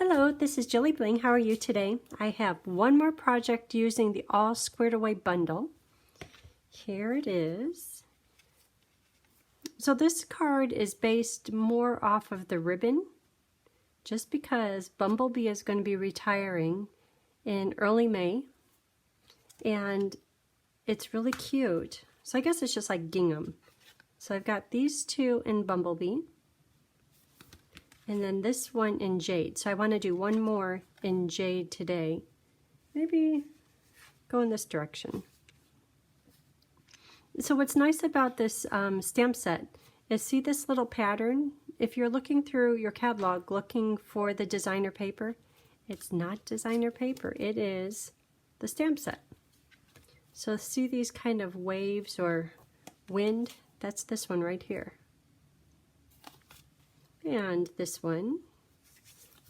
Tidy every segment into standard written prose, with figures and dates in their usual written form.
Hello, this is JilliBling. How are you today? I have one more project using the All Squared Away bundle. Here it is. So this card is based more off of the ribbon, just because Bumblebee is going to be retiring in early May, and it's really cute. So I guess it's just like Gingham. So I've got these two in Bumblebee, and then this one in Jade. So I want to do one more in Jade today. Maybe go in this direction. So what's nice about this stamp set is, see this little pattern? If you're looking through your catalog looking for the designer paper, it's not designer paper, it is the stamp set. So see these kind of waves or wind? That's this one right here. And this one,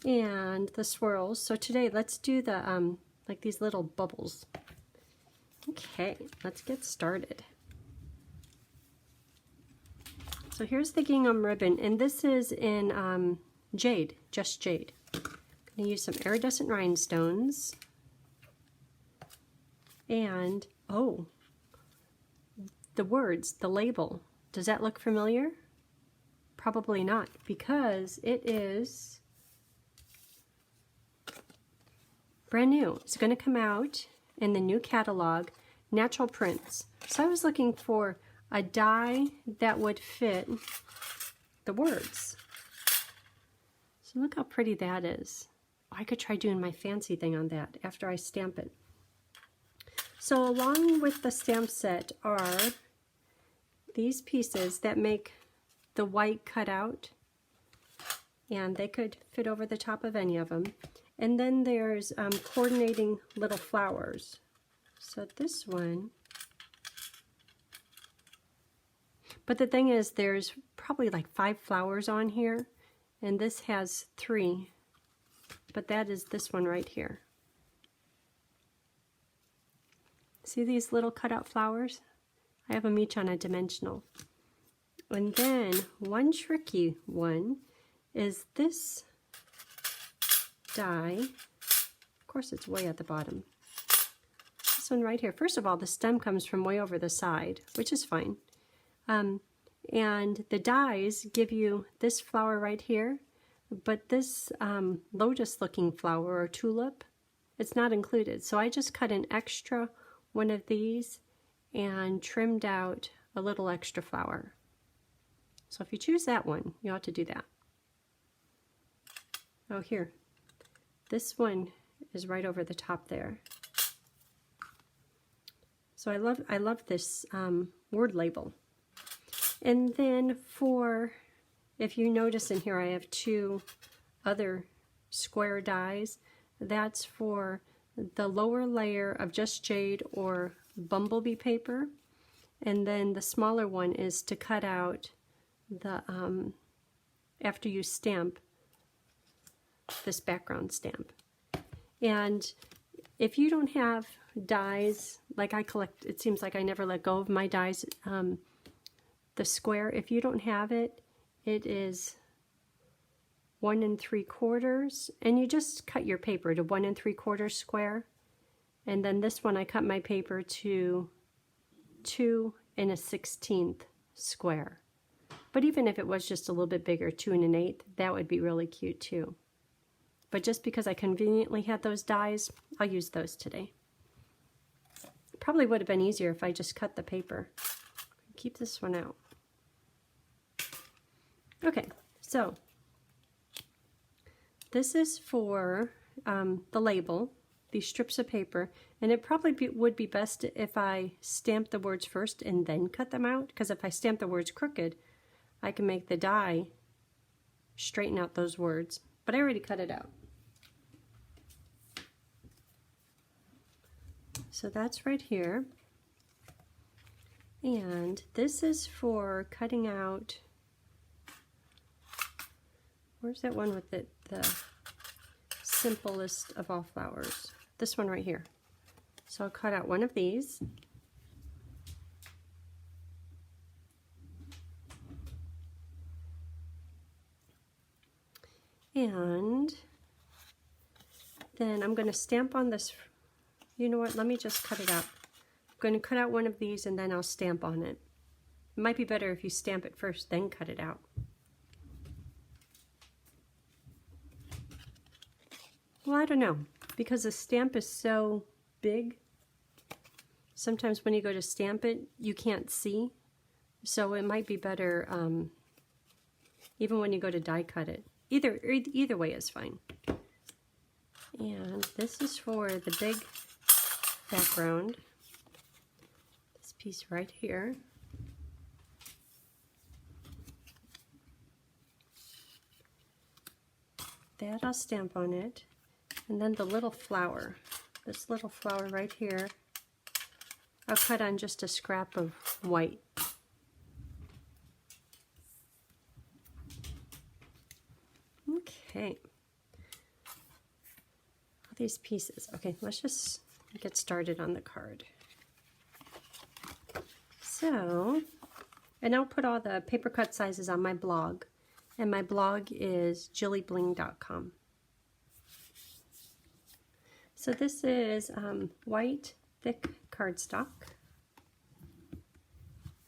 and the swirls. So today let's do the like these little bubbles. Okay, let's get started. So here's the gingham ribbon, and this is in Jade, just Jade. I'm going to use some iridescent rhinestones, and oh, the words, the label. Does that look familiar? Probably not, because it is brand new. It's going to come out in the new catalog, Natural Prints. So I was looking for a die that would fit the words. So look how pretty that is. Oh, I could try doing my fancy thing on that after I stamp it. So along with the stamp set are these pieces that make the white cutout, and they could fit over the top of any of them. And then there's coordinating little flowers. So this one, but the thing is there's probably like 5 flowers on here, and this has 3, but that is this one right here. See these little cutout flowers? I have them each on a dimensional. And then one tricky one is this die. Of course, it's way at the bottom. This one right here. First of all, the stem comes from way over the side, which is fine. And the dies give you this flower right here, but this lotus-looking flower or tulip, it's not included. So I just cut an extra one of these and trimmed out a little extra flower. So if you choose that one, you ought to do that. Oh, here. This one is right over the top there. So I love this word label. And then for, if you notice in here, I have 2 other square dies. That's for the lower layer of just Jade or Bumblebee paper. And then the smaller one is to cut out the after you stamp this background stamp. And if you don't have dies, like I collect, it seems like I never let go of my dies, the square, if you don't have it, it is 1 3/4, and you just cut your paper to 1 3/4 square. And then this one I cut my paper to 2 1/16 square. But even if it was just a little bit bigger, 2 1/8, that would be really cute too. But just because I conveniently had those dies, I'll use those today. It probably would have been easier if I just cut the paper. Keep this one out. Okay, so this is for the label, these strips of paper, and it probably would be best if I stamp the words first and then cut them out, because if I stamp the words crooked, I can make the die straighten out those words, but I already cut it out. So that's right here. And this is for cutting out, where's that one with the simplest of all flowers? This one right here. So I'll cut out one of these. And then I'm going to stamp on this. You know what, let me just cut it out. I'm going to cut out one of these and then I'll stamp on it. It might be better if you stamp it first, then cut it out. Well, I don't know, because the stamp is so big, sometimes when you go to stamp it, you can't see. So it might be better even when you go to die cut it. Either way is fine. And this is for the big background. This piece right here. That I'll stamp on it. And then the little flower. This little flower right here, I'll cut on just a scrap of white. Okay. All these pieces. Okay, let's just get started on the card. So, and I'll put all the paper cut sizes on my blog. And my blog is JilliBling.com. So this is white, thick cardstock.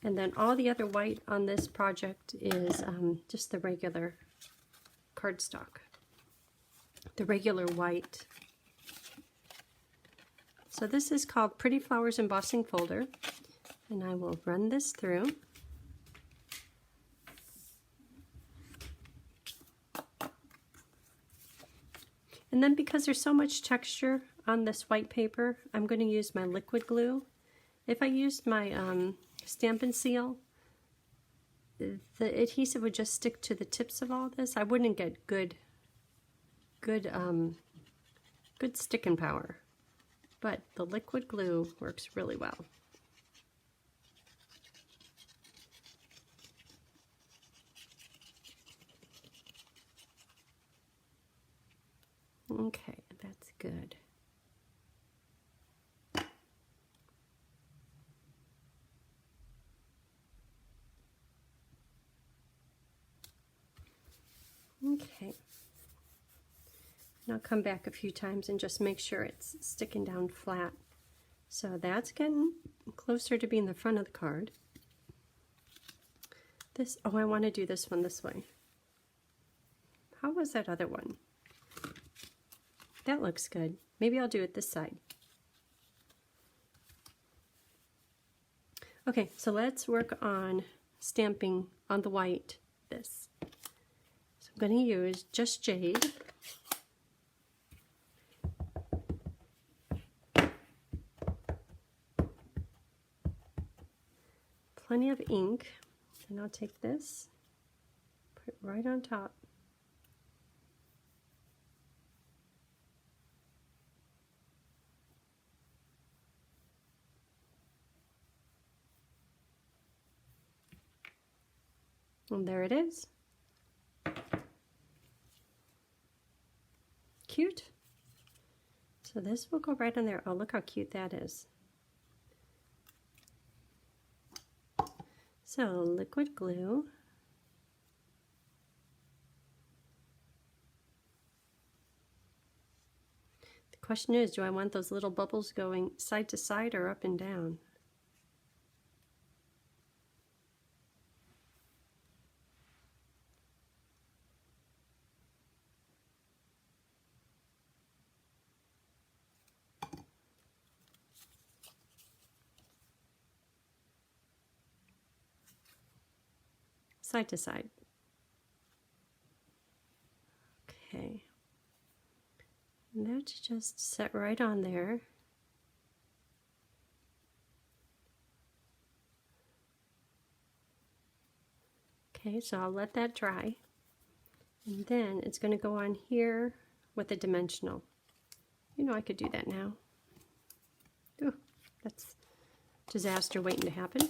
And then all the other white on this project is just the regular cardstock. The regular white. So this is called Pretty Flowers Embossing Folder. And I will run this through. And then because there's so much texture on this white paper, I'm going to use my liquid glue. If I used my Stampin' Seal, the adhesive would just stick to the tips of all this. I wouldn't get good sticking power. But the liquid glue works really well. Okay, that's good. Okay. And I'll come back a few times and just make sure it's sticking down flat. So that's getting closer to being the front of the card. This, oh, I want to do this one this way. How was that other one? That looks good. Maybe I'll do it this side. Okay, so let's work on stamping on the white this. So I'm going to use just jade. Plenty of ink. And I'll take this, put it right on top. And there it is. Cute. So this will go right on there. Oh, look how cute that is. So liquid glue. The question is, do I want those little bubbles going side to side or up and down? Side to side. Okay. And that's just set right on there. Okay, so I'll let that dry. And then it's going to go on here with a dimensional. You know, I could do that now. Ooh, that's disaster waiting to happen.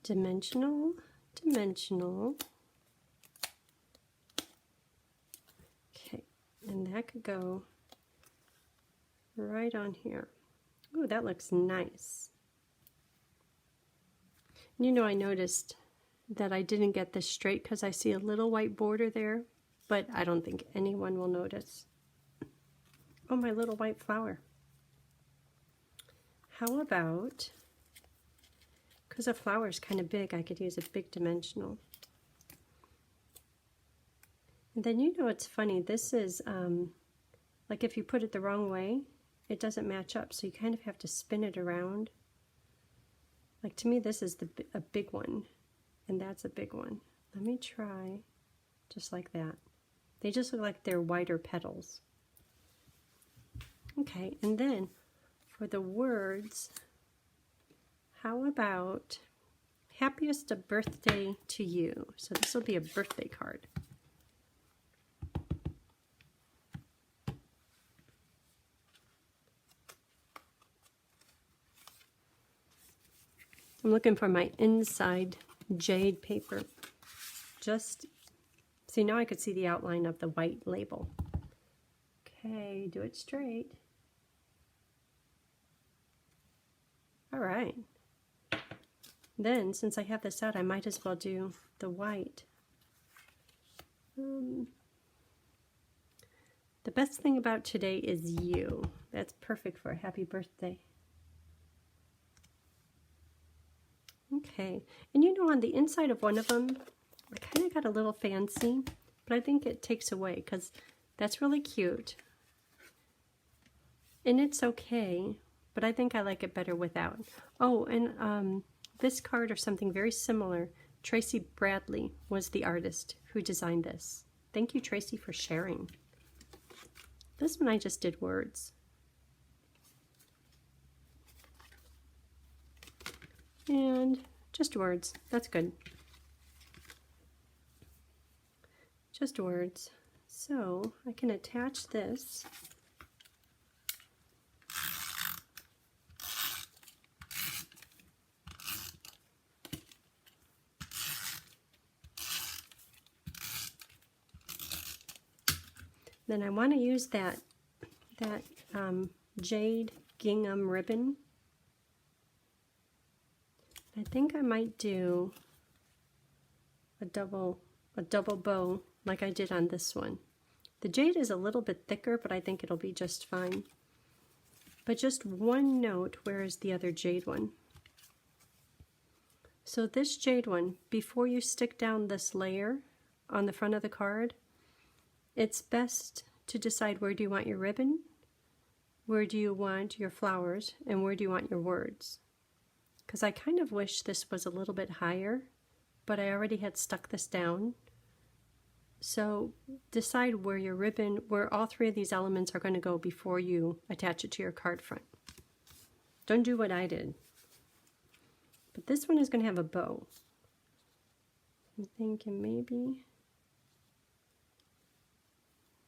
Dimensional, dimensional. Okay, and that could go right on here. Ooh, that looks nice. You know, I noticed that I didn't get this straight because I see a little white border there, but I don't think anyone will notice. Oh, my little white flower. How about, because a flower is kind of big, I could use a big dimensional. And then you know it's funny, this is, like if you put it the wrong way, it doesn't match up, so you kind of have to spin it around. Like to me, this is a big one, and that's a big one. Let me try just like that. They just look like they're wider petals. Okay, and then for the words, how about happiest birthday to you? So this will be a birthday card. I'm looking for my inside jade paper. Just, see, now I could see the outline of the white label. Okay, do it straight. All right. Then, since I have this out, I might as well do the white. The best thing about today is you. That's perfect for a happy birthday. Okay, and you know on the inside of one of them, I kind of got a little fancy, but I think it takes away because that's really cute. And it's okay, but I think I like it better without. Oh, and this card or something very similar, Tracy Bradley was the artist who designed this. Thank you, Tracy, for sharing. This one I just did words. And just words. That's good. Just words. So I can attach this. Then I want to use that jade gingham ribbon. I think I might do a double bow like I did on this one. The jade is a little bit thicker, but I think it'll be just fine. But just one note, where is the other jade one? So this jade one, before you stick down this layer on the front of the card, it's best to decide where do you want your ribbon, where do you want your flowers, and where do you want your words. Because I kind of wish this was a little bit higher, but I already had stuck this down. So decide where your ribbon, where all three of these elements are going to go before you attach it to your card front. Don't do what I did. But this one is going to have a bow. I'm thinking maybe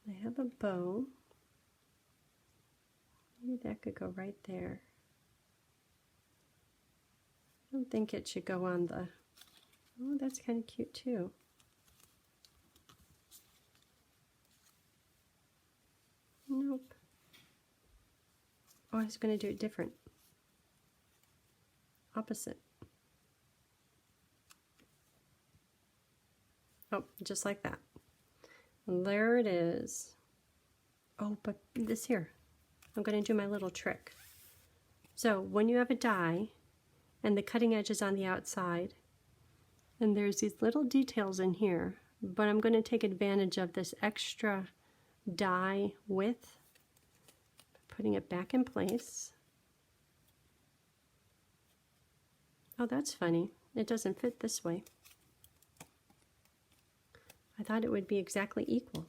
I have a bow. Maybe that could go right there. I don't think it should go on the, oh, that's kind of cute too. Nope. Oh, I was going to do it different. Opposite. Oh, just like that. There it is. Oh, but this here. I'm going to do my little trick. So when you have a die, and the cutting edge is on the outside, and there's these little details in here, but I'm going to take advantage of this extra die width, putting it back in place. Oh, that's funny. It doesn't fit this way. I thought it would be exactly equal.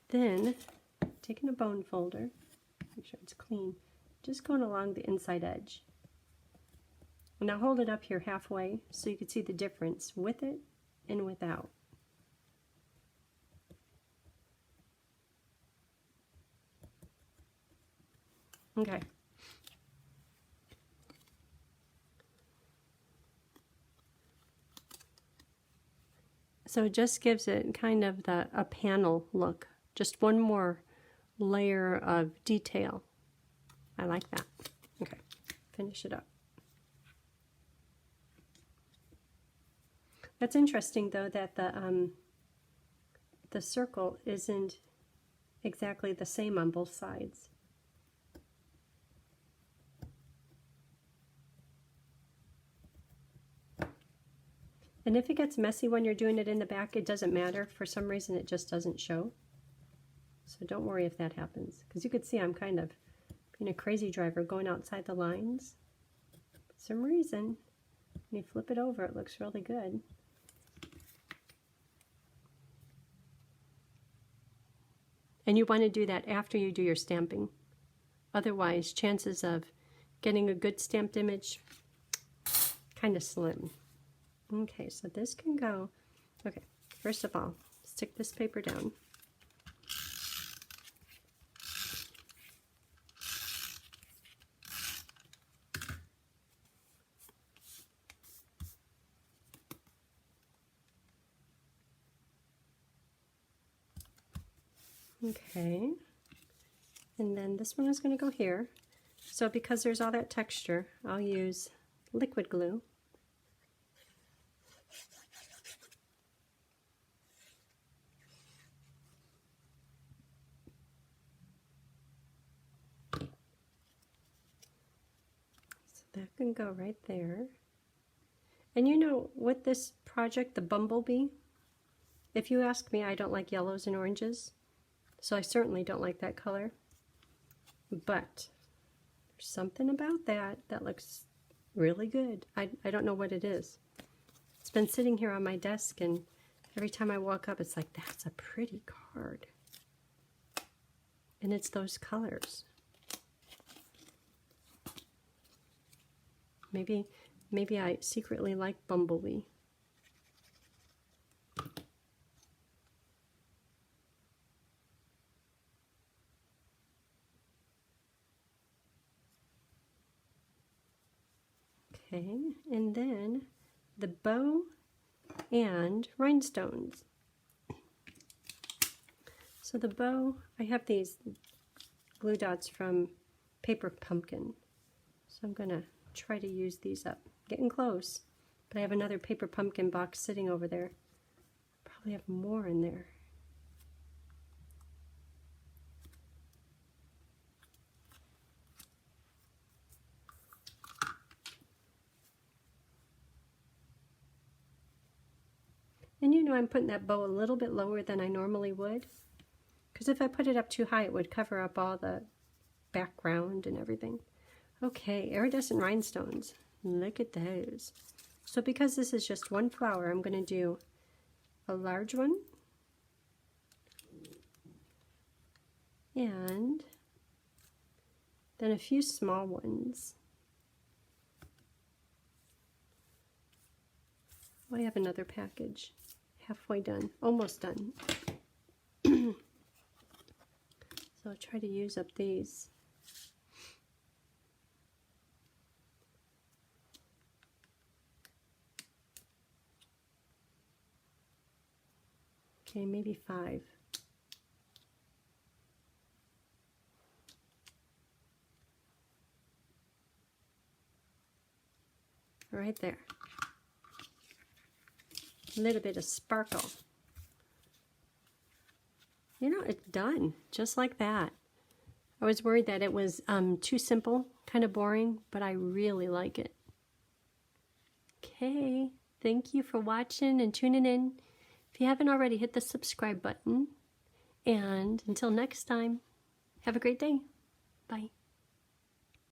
Then, taking a bone folder, make sure it's clean, just going along the inside edge. Now hold it up here halfway so you can see the difference with it and without. Okay. So it just gives it kind of a panel look. Just one more layer of detail. I like that. Okay, finish it up. That's interesting though that the circle isn't exactly the same on both sides. And if it gets messy when you're doing it in the back, it doesn't matter. For some reason, it just doesn't show. So don't worry if that happens. Because you could see I'm kind of being a crazy driver going outside the lines. For some reason, when you flip it over, it looks really good. And you want to do that after you do your stamping. Otherwise, chances of getting a good stamped image, kind of slim. Okay, so this can go. Okay, first of all, stick this paper down. Okay, and then this one is going to go here. So because there's all that texture, I'll use liquid glue. So that can go right there. And you know, with this project, the bumblebee, if you ask me, I don't like yellows and oranges. So I certainly don't like that color, but there's something about that that looks really good. I don't know what it is. It's been sitting here on my desk, and every time I walk up, it's like, that's a pretty card. And it's those colors. Maybe I secretly like Bumblebee. Okay, and then the bow and rhinestones. So the bow, I have these glue dots from Paper Pumpkin. So I'm going to try to use these up. Getting close, but I have another Paper Pumpkin box sitting over there. Probably have more in there. And you know, I'm putting that bow a little bit lower than I normally would, because if I put it up too high, it would cover up all the background and everything. Okay, Iridescent Rhinestones. Look at those. So because this is just one flower, I'm going to do a large one and then a few small ones. Oh, I have another package. Halfway done, almost done. So I'll try to use up these. Okay, maybe 5. Right there. A little bit of sparkle. You know, it's done, just like that. I was worried that it was too simple, kind of boring, but I really like it. Okay, thank you for watching and tuning in. If you haven't already, hit the subscribe button. And until next time, have a great day. Bye.